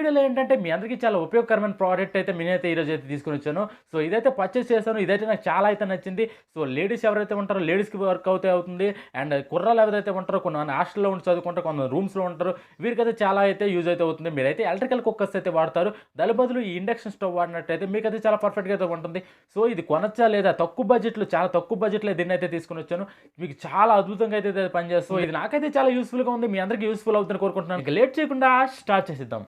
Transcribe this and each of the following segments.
వీడియోలో ఏంటంటే మీ అందరికీ చాలా ఉపయోగకరమైన ప్రోడక్ట్ అయితే నేనైతే ఈరోజు అయితే తీసుకొని వచ్చాను. సో ఇదైతే పర్చేస్ చేశాను. ఇదైతే నాకు చాలా అయితే నచ్చింది. సో లేడీస్ ఎవరైతే ఉంటారో లేడీస్‌కి వర్క్ అవుతుంది. అండ్ కుర్రాళ్ళు ఎవరైతే ఉంటారో కొంతమంది హాస్టల్‌లో ఉండి చదువుకుంటారు, కొంతమంది రూమ్స్‌లో ఉంటారు. వీరికైతే చాలా అయితే యూజ్ అయితే అవుతుంది. మీరైతే ఎలక్ట్రికల్ కుక్కర్స్ అయితే వాడతారు. దాని బదులు ఈ ఇండక్షన్ స్టవ్ వాడినట్టయితే మీకైతే చాలా పర్ఫెక్ట్‌గా అయితే ఉంటుంది. సో ఇది కొనొచ్చా లేదా? తక్కువ బడ్జెట్‌లో, చాలా తక్కువ బడ్జెట్‌లో దీన్నైతే తీసుకొని వచ్చాను. మీకు చాలా అద్భుతంగా అయితే పనిచేస్తుంది. ఇది నాకైతే చాలా యూస్‌ఫుల్‌గా ఉంది. మీ అందరికీ యూస్‌ఫుల్ అవుతుందని కోరుకుంటున్నాను. ఇక లేట్ చేయకుండా స్టార్ట్ చేసేద్దాం.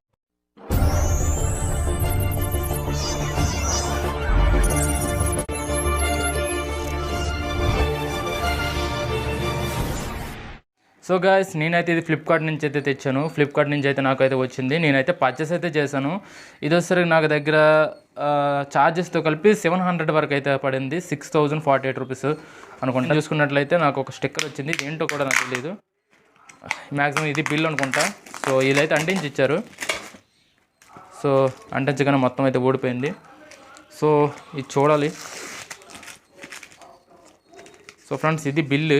సో గాయ్స్, నేనైతే ఇది ఫ్లిప్కార్ట్ నుంచి అయితే తెచ్చాను. ఫ్లిప్కార్ట్ నుంచి అయితే నాకైతే వచ్చింది. నేనైతే పర్చేస్ అయితే చేశాను. ఇది వచ్చేసరికి నాకు దగ్గర ఛార్జెస్తో కలిపి 700 వరకు అయితే పడింది. 6048 రూపీస్ అనుకుంటా. చూసుకున్నట్లయితే నాకు ఒక స్టిక్కర్ వచ్చింది. ఏంటో కూడా నాకు తెలియదు. మ్యాక్సిమం ఇది బిల్ అనుకుంటా. సో ఇదైతే అంటించి ఇచ్చారు. సో అంటించగానే మొత్తం అయితే ఊడిపోయింది. సో ఇది చూడాలి. సో ఫ్రెండ్స్, ఇది బిల్లు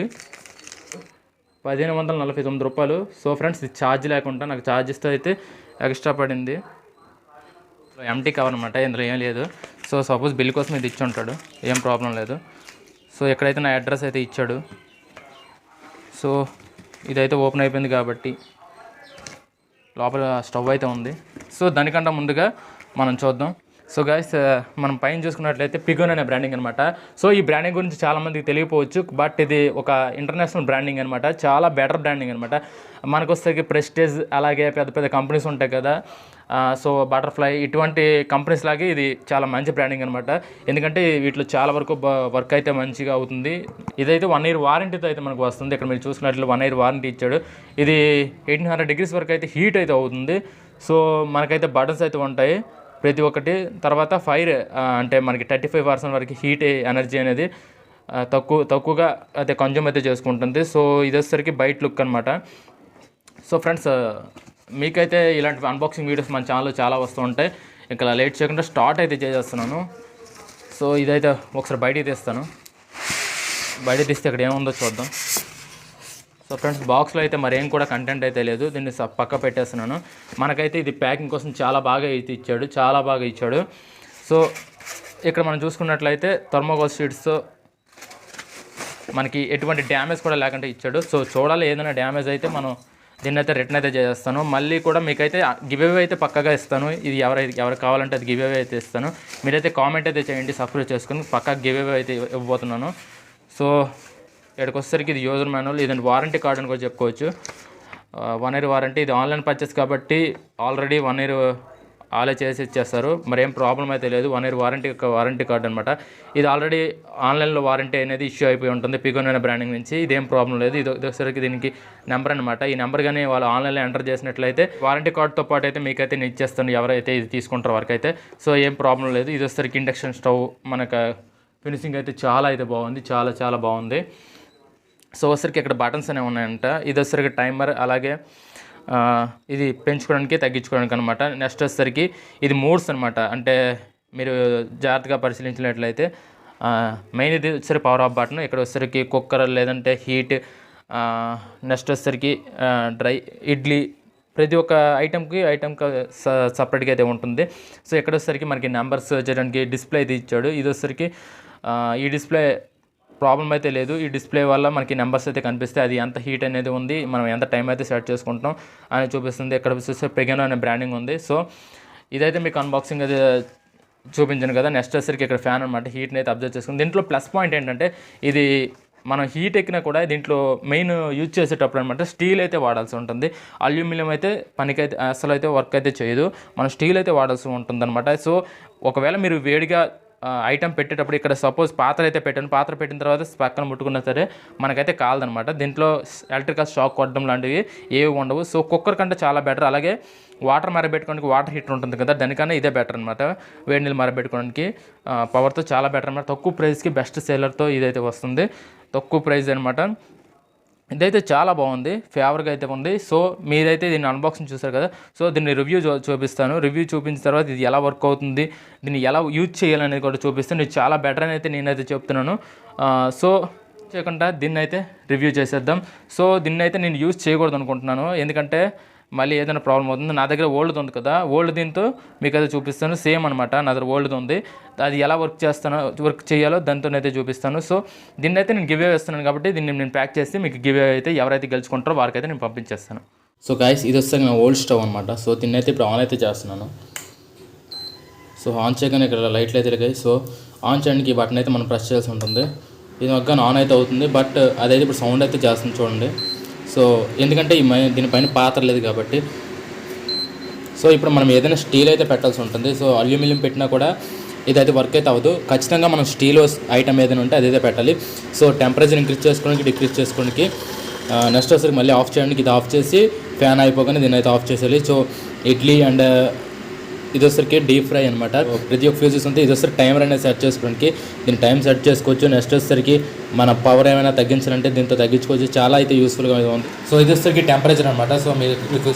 1549 రూపాయలు. సో ఫ్రెండ్స్, ఇది ఛార్జ్ లేకుండా నాకు ఛార్జెస్తో అయితే ఎక్స్ట్రా పడింది. సో ఎంటీ కవర్ అనమాట, ఇందులో ఏం లేదు. సో సపోజ్ బిల్ కోసం ఇది ఇచ్చి ఉంటాడు, ఏం ప్రాబ్లం లేదు. సో ఎక్కడైతే నా అడ్రస్ అయితే ఇచ్చాడు. సో ఇదైతే ఓపెన్ అయిపోయింది కాబట్టి లోపల స్టవ్ అయితే ఉంది. సో దానికంటే ముందుగా మనం చూద్దాం. సో గైస్, మనం పైన చూసుకున్నట్లయితే పిగోన్ అనే బ్రాండింగ్ అనమాట. సో ఈ బ్రాండింగ్ గురించి చాలామందికి తెలియకపోవచ్చు, బట్ ఇది ఒక ఇంటర్నేషనల్ బ్రాండింగ్ అనమాట. చాలా బెటర్ బ్రాండింగ్ అనమాట. మనకు వస్తే ప్రెస్టేజ్, అలాగే పెద్ద పెద్ద కంపెనీస్ ఉంటాయి కదా, సో బటర్ఫ్లై, ఇటువంటి కంపెనీస్ లాగే ఇది చాలా మంచి బ్రాండింగ్ అనమాట. ఎందుకంటే వీటిలో చాలా వరకు వర్క్ అయితే మంచిగా అవుతుంది. ఇదైతే 1 year వారంటీతో అయితే మనకు వస్తుంది. ఇక్కడ మీరు చూసుకున్నట్లు 1 year వారంటీ ఇచ్చాడు. ఇది 1800 degrees వరకు అయితే హీట్ అయితే అవుతుంది. సో మనకైతే బటన్స్ అయితే ఉంటాయి ప్రతి ఒక్కటి. తర్వాత ఫైర్ అంటే మనకి 35% వరకు హీట్ ఎనర్జీ అనేది తక్కువగా అయితే కన్జ్యూమ్ అయితే చేసుకుంటుంది. సో ఇది వచ్చేసరికి బయట లుక్ అనమాట. సో ఫ్రెండ్స్, మీకైతే ఇలాంటి అన్బాక్సింగ్ వీడియోస్ మన ఛానల్లో చాలా వస్తూ ఉంటాయి. ఇంకా లేట్ చేయకుండా స్టార్ట్ అయితే చేసేస్తున్నాను. సో ఇదైతే ఒకసారి బయటికి తీస్తాను. బయట తీస్తే ఇక్కడ ఏముందో చూద్దాం. సో ఫ్రెండ్స్, బాక్స్లో అయితే మరేం కూడా కంటెంట్ అయితే లేదు. దీన్ని పక్క పెట్టేస్తున్నాను. మనకైతే ఇది ప్యాకింగ్ కోసం చాలా బాగా అయితే ఇచ్చాడు, చాలా బాగా ఇచ్చాడు. సో ఇక్కడ మనం చూసుకున్నట్లయితే థర్మోకోల్ షీట్స్తో మనకి ఎటువంటి డ్యామేజ్ కూడా లేకుండా ఇచ్చాడు. సో చూడాలి, ఏదైనా డ్యామేజ్ అయితే మనం దీన్ని అయితే రిటర్న్ అయితే చేస్తాను. మళ్ళీ కూడా మీకైతే గివ్ అవే అయితే పక్కగా ఇస్తాను. ఇది ఎవరికి కావాలంటే అది గివ్ అవే అయితే ఇస్తాను. మీరైతే కామెంట్ అయితే చేయండి, సబ్స్క్రైబ్ చేసుకుని పక్కా గివ్ అవే అయితే ఇవ్వబోతున్నాను. సో ఇక్కడికి వచ్చేసరికి ఇది యూజర్ మాన్యువల్, ఇదండి వారంటీ కార్డు అని కూడా చెప్పుకోవచ్చు. 1 year వారంటీ. ఇది ఆన్లైన్ పర్చేస్ కాబట్టి ఆల్రెడీ 1 year ఆలే చేసి ఇచ్చేస్తారు. మరేం ప్రాబ్లం అయితే లేదు. 1 year వారంటీ కార్డు అనమాట. ఇది ఆల్రెడీ ఆన్లైన్లో వారంటీ అనేది ఇష్యూ అయిపోయి ఉంటుంది పిగోన్ అనే బ్రాండింగ్ నుంచి. ఇదేం ప్రాబ్లం లేదు. ఇది వచ్చేసరికి దీనికి నెంబర్ అనమాట. ఈ నెంబర్ కానీ వాళ్ళు ఆన్లైన్లో ఎంటర్ చేసినట్లయితే వారంటీ కార్డుతో పాటు అయితే మీకైతే నేను ఇచ్చేస్తాను, ఎవరైతే ఇది తీసుకుంటారో వరకు అయితే. సో ఏం ప్రాబ్లం లేదు. ఇది వచ్చేసరికి ఇండక్షన్ స్టవ్. మనకు ఫినిషింగ్ అయితే చాలా అయితే బాగుంది, చాలా చాలా బాగుంది. సో వచ్చరికి ఇక్కడ బటన్స్ అనేవి ఉన్నాయంట. ఇది వచ్చరికి టైమర్, అలాగే ఇది పెంచుకోవడానికి తగ్గించుకోవడానికి అనమాట. నెక్స్ట్ వచ్చేసరికి ఇది మోడ్స్ అనమాట. అంటే మీరు జాగ్రత్తగా పరిశీలించినట్లయితే మెయిన్ ఇది వచ్చేసరికి పవర్ ఆఫ్ బటన్. ఇక్కడ వచ్చేసరికి కుక్కర్, లేదంటే హీట్, నెక్స్ట్ వచ్చేసరికి డ్రై, ఇడ్లీ, ప్రతి ఒక్క ఐటెంకి సపరేట్గా అయితే ఉంటుంది. సో ఇక్కడ వచ్చేసరికి మనకి నెంబర్స్ చేయడానికి డిస్ప్లే అయితే ఇచ్చాడు. ఇది వచ్చేసరికి ఈ డిస్ప్లే ప్రాబ్లం అయితే లేదు. ఈ డిస్ప్లే వల్ల మనకి నెంబర్స్ అయితే కనిపిస్తాయి. అది ఎంత హీట్ అనేది ఉంది, మనం ఎంత టైం అయితే సెట్ చేసుకుంటాం అని చూపిస్తుంది. ఇక్కడ చూస్తే పిగోన్ అనే బ్రాండింగ్ ఉంది. సో ఇదైతే మీకు అన్బాక్సింగ్ అయితే చూపించాను కదా. నెక్స్ట్ వచ్చేసరికి ఇక్కడ ఫ్యాన్ అనమాట. హీట్ని అయితే అబ్జర్వ్ చేసుకుంది. దీంట్లో ప్లస్ పాయింట్ ఏంటంటే ఇది మనం హీట్ ఎక్కినా కూడా దీంట్లో మెయిన్ యూజ్ చేసేటప్పుడు అనమాట స్టీల్ అయితే వాడాల్సి ఉంటుంది. అల్యూమినియం అయితే పనికైతే అసలు అయితే వర్క్ అయితే చేయదు. మనం స్టీల్ అయితే వాడాల్సి ఉంటుంది అనమాట. సో ఒకవేళ మీరు వేడిగా ఐటమ్ పెట్టేటప్పుడు ఇక్కడ సపోజ్ పాత్ర అయితే పెట్టాను, పాత్ర పెట్టిన తర్వాత పక్కన ముట్టుకున్నా సరే మనకైతే కాలదనమాట. దీంట్లో ఎలక్ట్రికల్ షాక్ కొట్టడం లాంటివి ఏవి ఉండవు. సో కుక్కర్ కంటే చాలా బెటర్. అలాగే వాటర్ మరబెట్టుకోవడానికి వాటర్ హీటర్ ఉంటుంది కదా, దానికన్నా ఇదే బెటర్ అనమాట. వేడి నీళ్ళు మరబెట్టుకోవడానికి పవర్తో చాలా బెటర్ అనమాట. తక్కువ ప్రైస్కి బెస్ట్ సేలర్తో ఇదైతే వస్తుంది. తక్కువ ప్రైస్ అనమాట. ఇదైతే చాలా బాగుంది, ఫేవర్గా అయితే ఉంది. సో మీరైతే దీన్ని అన్బాక్సింగ్ చూసారు కదా. సో దీన్ని రివ్యూ చూపిస్తాను. రివ్యూ చూపించిన తర్వాత ఇది ఎలా వర్క్ అవుతుంది, దీన్ని ఎలా యూజ్ చేయాలనేది కూడా చూపిస్తాను. ఇది చాలా బెటర్ అని అయితే నేనైతే చెప్తున్నాను. సో చేయకుండా దీన్ని అయితే రివ్యూ చేసేద్దాం. సో దీన్ని అయితే నేను యూజ్ చేయకూడదు అనుకుంటున్నాను. ఎందుకంటే మళ్ళీ ఏదైనా ప్రాబ్లం అవుతుంది. నా దగ్గర ఓల్డ్ది ఉంది కదా, ఓల్డ్ దీంతో మీకు అయితే చూపిస్తాను. సేమ్ అనమాట, నా దగ్గర ఓల్డ్ది ఉంది. అది ఎలా వర్క్ చేయాలో దాంతోనైతే చూపిస్తాను. సో దీన్ని అయితే నేను గివ్ అవే ఇస్తున్నాను కాబట్టి దీన్ని నేను ప్యాక్ చేసి మీకు గివ్ అవే అయితే ఎవరైతే గెలుచుకుంటారో వారికైతే నేను పంపించేస్తాను. సో గైస్, ఇది వస్తే నా ఓల్డ్ స్టవ్ అనమాట. సో దీన్ని అయితే ఇప్పుడు ఆన్ అయితే చేస్తున్నాను. సో ఆన్ చేయగానే ఇక్కడ లైట్లు అయితే లేకాయి. సో ఆన్ చేయడానికి ఈ బటన్ అయితే మనం ప్రెస్ చేయాల్సి ఉంటుంది. ఇది మగ్గానే ఆన్ అయితే అవుతుంది, బట్ అదైతే ఇప్పుడు సౌండ్ అయితే చేస్తుంది చూడండి. సో ఎందుకంటే దీనిపైన పాత్ర లేదు కాబట్టి. సో ఇప్పుడు మనం ఏదైనా స్టీల్ అయితే పెట్టాల్సి ఉంటుంది. సో అల్యూమినియం పెట్టినా కూడా ఇదైతే వర్క్ అయితే అవ్వదు. ఖచ్చితంగా మనం స్టీల్ ఐటమ్ ఏదైనా ఉంటే అదైతే పెట్టాలి. సో టెంపరేచర్ ఇంక్రీజ్ చేసుకోవడానికి, డిక్రీజ్ చేసుకోవడానికి, నెక్స్ట్ వచ్చేసరికి మళ్ళీ ఆఫ్ చేయడానికి ఇది ఆఫ్ చేసి ఫ్యాన్ అయిపోగానే దీన్ని అయితే ఆఫ్ చేసేయాలి. సో ఇడ్లీ అండ్ ఇది వచ్చరికి డీప్ ఫ్రై అనమాట. ప్రతి ఒక్క ఫ్యూజెస్ ఉంది. ఇది వచ్చరికి టైమర్ అనేది సెట్ చేసుకోవడానికి దీన్ని టైం సెట్ చేసుకోవచ్చు. నెక్స్ట్ వచ్చరికి మన పవర్ ఏమైనా తగ్గించాలంటే దీంతో తగ్గించుకోవచ్చు. చాలా అయితే యూస్ఫుల్గా ఉంది. సో ఇది వచ్చరికి టెంపరేచర్ అనమాట. సో మీకు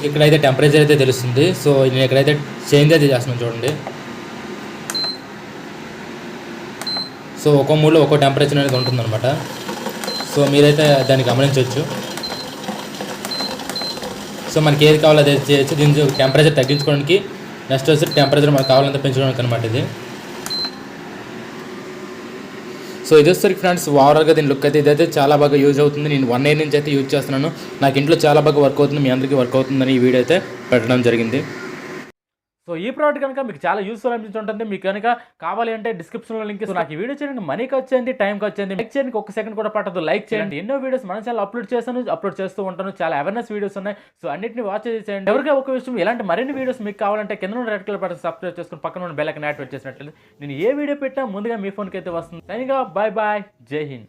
ఇక్కడైతే టెంపరేచర్ అయితే తెలుస్తుంది. సో నేను ఇక్కడైతే చేంజ్ అయితే చేస్తున్నాను చూడండి. సో ఒక్కో మూడులో ఒక్కో టెంపరేచర్ అనేది ఉంటుందన్నమాట. సో మీరైతే దాన్ని గమనించవచ్చు. సో మనకి ఏది కావాలో అది చేయొచ్చు. దీని టెంపరేచర్ తగ్గించుకోవడానికి, నెక్స్ట్ వచ్చి టెంపరేచర్ మనకు కావాలంటే పెంచుకోవడానికి అనమాట ఇది. సో ఇది వచ్చేసరికి ఫ్రెండ్స్ ఓవరాల్గా దీని లుక్ అయితే ఇదైతే చాలా బాగా యూజ్ అవుతుంది. నేను 1 year నుంచి అయితే యూజ్ చేస్తున్నాను. నాకు ఇంట్లో చాలా బాగా వర్క్ అవుతుంది, మీ అందరికీ వర్క్ అవుతుందని ఈ వీడియో అయితే పెట్టడం జరిగింది. సో ఈ ప్రోడక్ట్ కనుక మీకు చాలా యూస్ఫుల్ అనిపించుంటుంది. మీకు కనుక కావాలి అంటే డిస్క్రిప్షన్లో లింక్. సో నాకు ఈ వీడియో చేయడానికి మనీకి వచ్చింది, టైంకి వచ్చింది. లైక్ చేయడానికి ఒక సెకండ్ కూడా పట్టదు. లైక్ చేయండి. ఎన్నో వీడియోస్ మన ఛానల్ అప్లోడ్ చేస్తూ ఉంటాను. చాలా అవేర్నెస్ వీడియోస్ ఉన్నాయి. సో అన్నింటిని వాచ్ చేయండి. ఎవరికైనా ఒక విషయం ఇలాంటి మరిన్ని వీడియోస్ మీకు కావాలంటే కింద రెడ్ కలర్ బటన్ సబ్స్క్రైబ్ చేసుకుని పక్కన ఉన్న బెల్ ఐకాన్ యాక్టివేట్ చేసినట్లయితే నేను ఏ వీడియో పెట్టినా ముందుగా మీ ఫోన్కి అయితే వస్తుంది. సైనింగ్ ఆఫ్, బై బాయ్, జై హింద్.